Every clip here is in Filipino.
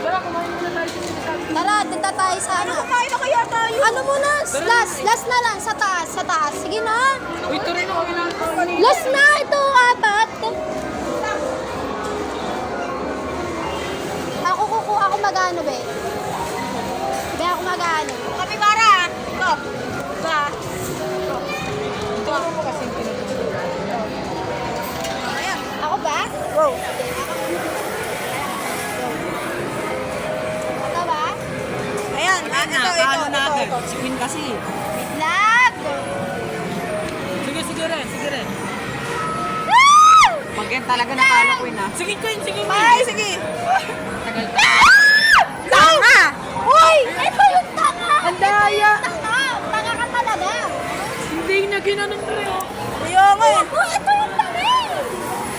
Tara, kumain muna tayo sa sinasabi. Tara, dito tayo sa ano. Kakain na kaya tayo. Ano muna? Last na lang. Sa taas. Sige na. Uy, ito rin ako ilang. Last na. Ito, apat. Ako magano, be? Be, ako magano. Kapibara. Ito. Ba. Ito ako mo kasing pinag-usapan. Ayan. Ako ba? Go. Ito ba? Ayan. Ito. Si Queen kasi. Vlog! Sige rin. Woo! Pag yan talaga natalo Queen ha. Sige Queen. Ay, sige. Tagal. Tanga. Uy! Ito yung tanga! Ang daya. Tanga ka talaga! Hindi na ginanon rin. Kaya nga eh. Ito yung tanga!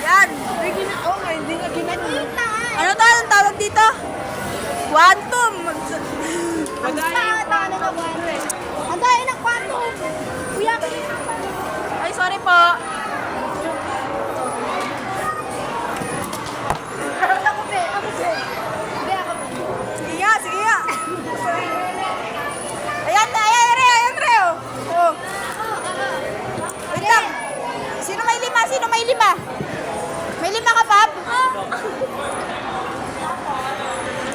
Yan. Hindi nga ginanon. Ito yung tanga! Ano to? Anong tawag dito? Quantum. Tanga na buwan. Ang dahil ng quantum! Kuya! Ay, sorry po. Ako, be! Be, ako, be. Sige nga. Ayan, Re. Oh. Wait lang. Sino may lima? May lima ka, Pap?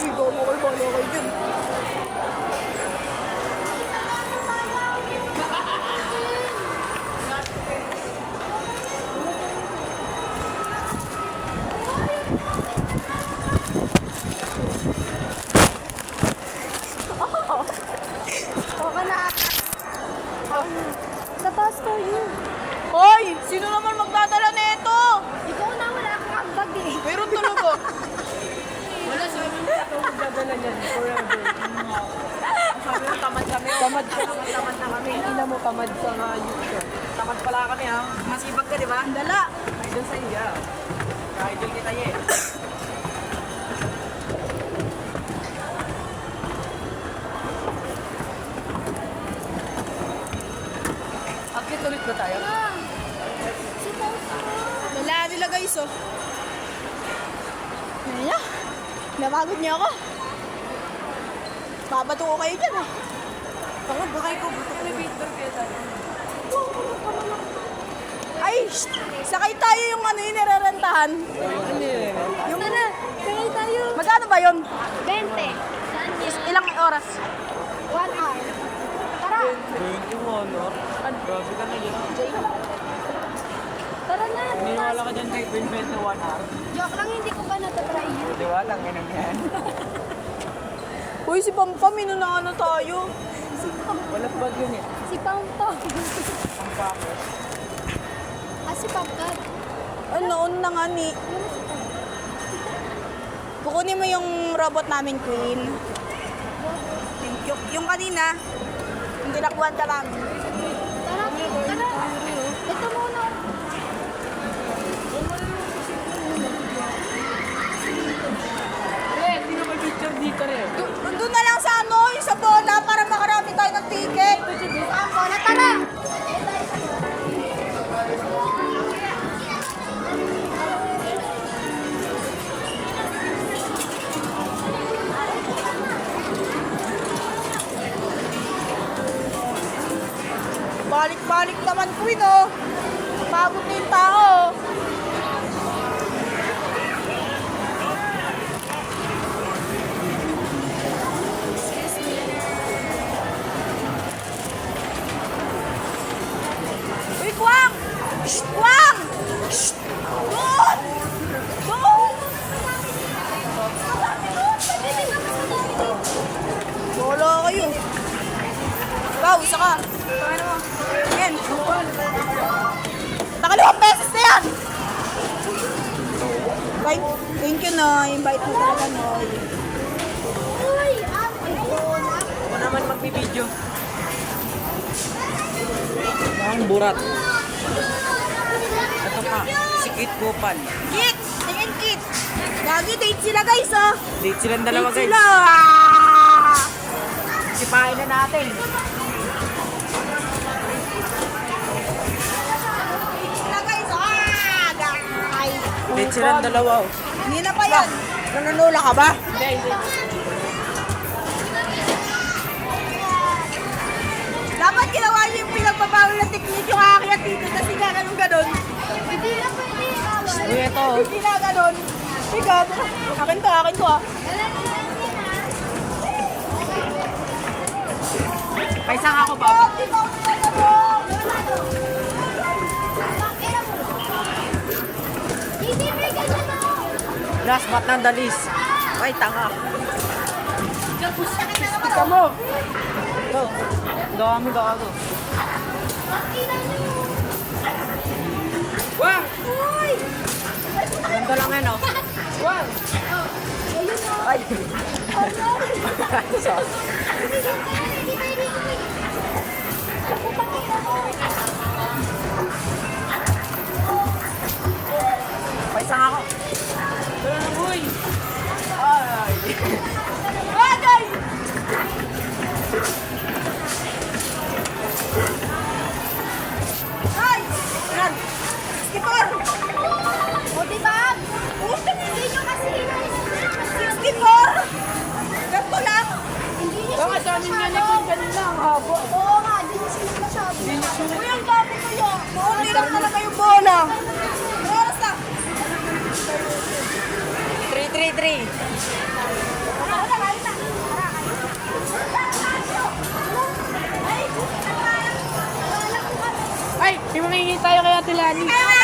Uy, bolo kayo dyan. Okay na. Sa taas ko yun. Hoy, sino naman magdadala nito? Ikaw na, wala akong ambag eh. Meron talaga. Wala sa amin ito magdadala niyan forever. Sabi mo tamad kami. Tamad na kami. Ina mo tamad sa youth ko. Tamad pala kami ha. Masibag ka di ba? Dala. Idol sa iya. Idol kita ye. Akit ulit ba tayo? Wala nila guys, oh. Ano? Napagod niyo ako. Babato ko kayo dyan, ah. Pagod ba kayo ko? Buto ko ni Victor kaya tayo. Ay, sakay tayo yung ano yung nirerentahan. Ano yun? Yung, Kaya tayo. magkano ba yun? 20. Saan niya? Ilang oras? 1 hour. Tara. 21 or? Grabe ka na yun. Tara na. Niniwala ka dyan kay Queen Beth na 1 hour. Joke lang, hindi ko pa natatry yun. Niniwala, ganun yan. Uy, si Pampam, ano tayo? Walang bag yun eh. Si Pampam. Ang pako. Si Pampam. Ano, na nga ni. Kukunin mo yung robot namin, Queen. Thank you. Yung kanina, yung dinakbuhan ka lang. Tara. Ito muna. Re, hindi na may picture dito rin. Doon na lang sa ano, yung sa bola, para makarami tayo ng ticket. Bola, tara. Balik-balik naman, Queen, oh. Pagod na yung tao. Uy, Kwang! Shh, Kwang! Shh! Doon! Doon! Wala kayo. Ikaw, isa ka. Tangin mo. Yan. Nakalawang beses na yan! Thank you, Noy. Invite mo talaga, Noy. Uy, bola. Ako naman magbibideo. Ang burat. Ito pa, si Kit Gopal. Kit! Tingin, Kit! Gagi, date sila, guys, oh. Date silang dalawa Date guys. sila. Ah! Sipahin na natin. Date sila, guys. Ah! Guys. Date silang dalawa oh. Hindi na pa yan. Nanunula ka ba? Hindi. Dapat ginawa niyo yung pinagbabawal na technique yung aakyat dito kasi nga ganun. Hindi na pwede. Uy, ito. Hindi na ganun. Ikaw, akin to ah. Paisang ako pa. Last but not the least. Ay, tanga. Ika mo. Ito. Dami gago. Wah! Ganda lang yan, oh. Wah! Ay! Sorry. Paisang ako. Wala na, uy! Ay! Bagay! Ay! Yan! Skipper! O, diba? Hindi nyo kasi 64! Ganito lang! Hindi nyo Baka sa amin nga likod kanina ang habo. Oo nga, hindi nyo sinasabi. Uy, ang dami ko yun! Maunti lang talaga yung bola! Oras na! 3-3-3. Ay! Himangingi tayo kay Ate Lani. Kaya